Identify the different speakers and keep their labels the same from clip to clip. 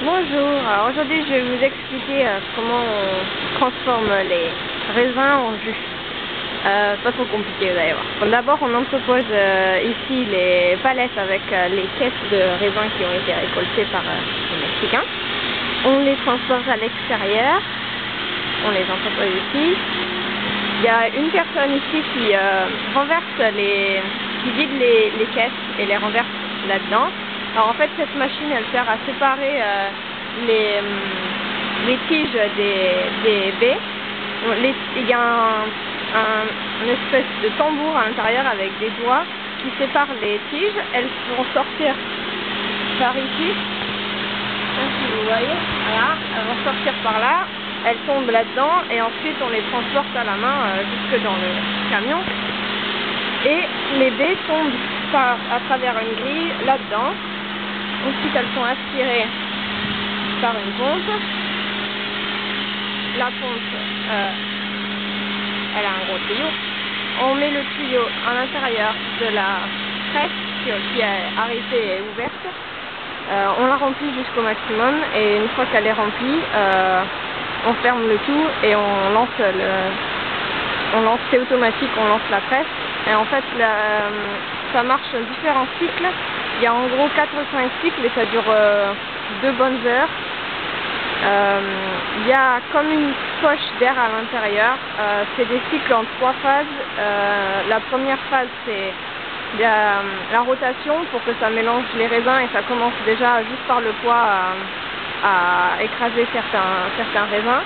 Speaker 1: Bonjour, alors aujourd'hui je vais vous expliquer comment on transforme les raisins en jus. Pas trop compliqué, vous allez voir. Bon, d'abord on entrepose ici les palettes avec les caisses de raisins qui ont été récoltées par les Mexicains. On les transporte à l'extérieur, on les entrepose ici. Il y a une personne ici qui qui vide les caisses et les renverse là-dedans. Alors en fait cette machine elle sert à séparer les tiges des baies. Il y a une espèce de tambour à l'intérieur avec des doigts qui séparent les tiges. Elles vont sortir par ici. Si vous voyez, voilà, elles vont sortir par là, elles tombent là-dedans et ensuite on les transporte à la main jusque dans le camion. Et les baies tombent à travers une grille là-dedans. Ensuite, elles sont aspirées par une pompe. La pompe, elle a un gros tuyau. On met le tuyau à l'intérieur de la presse qui est arrêtée et ouverte. On la remplit jusqu'au maximum et une fois qu'elle est remplie, on ferme le tout et on lance c'est automatique, on lance la presse. Et en fait, ça marche différents cycles. Il y a en gros 4 ou 5 cycles et ça dure 2 bonnes heures. Il y a comme une poche d'air à l'intérieur. C'est des cycles en 3 phases. La première phase, c'est la rotation pour que ça mélange les raisins et ça commence déjà juste par le poids à écraser certains raisins.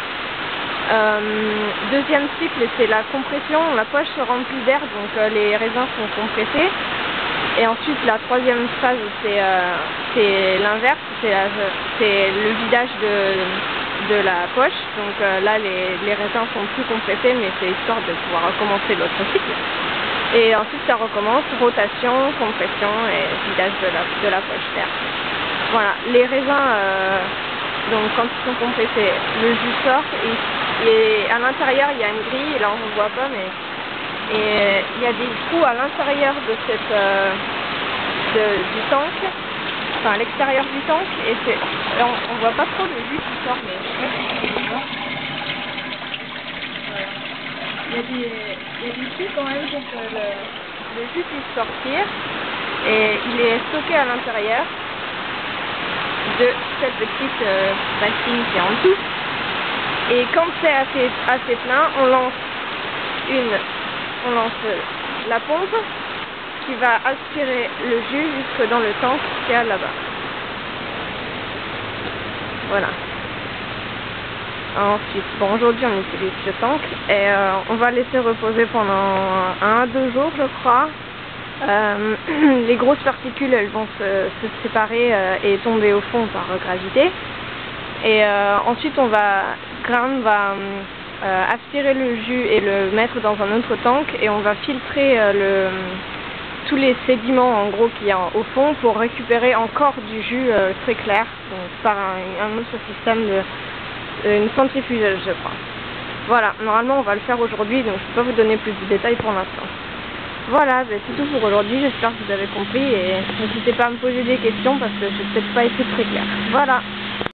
Speaker 1: Deuxième cycle, c'est la compression. La poche se remplit d'air, donc les raisins sont compressés. Et ensuite, la troisième phase, c'est l'inverse, c'est le vidage de la poche. Donc là, les raisins sont plus compressés, mais c'est histoire de pouvoir recommencer l'autre cycle. Et ensuite, ça recommence, rotation, compression et vidage de la poche d'air. Voilà, les raisins, donc quand ils sont compressés, le jus sort et à l'intérieur, il y a une grille, et là on ne voit pas, mais il y a des trous à l'intérieur de du tank, enfin à l'extérieur du tank, et on voit pas trop le jus qui sort, mais il y a des trous quand même pour que le jus puisse sortir, et il est stocké à l'intérieur de cette petite bassine qui est en dessous. Et quand c'est assez plein, on lance la pompe qui va aspirer le jus jusque dans le tank qui est là-bas. Voilà. Ensuite, bon, aujourd'hui on utilise ce tank et on va laisser reposer pendant 1 à 2 jours, je crois. Les grosses particules, elles vont se séparer et tomber au fond par gravité. Et ensuite, Graham va aspirer le jus et le mettre dans un autre tank et on va filtrer tous les sédiments en gros qu'il y a au fond pour récupérer encore du jus très clair, donc par un autre système une centrifugeuse, je crois. Voilà, normalement on va le faire aujourd'hui, donc je ne peux pas vous donner plus de détails pour l'instant. Voilà, c'est tout pour aujourd'hui, j'espère que vous avez compris et n'hésitez pas à me poser des questions parce que je n'ai peut-être pas été très claire. Voilà.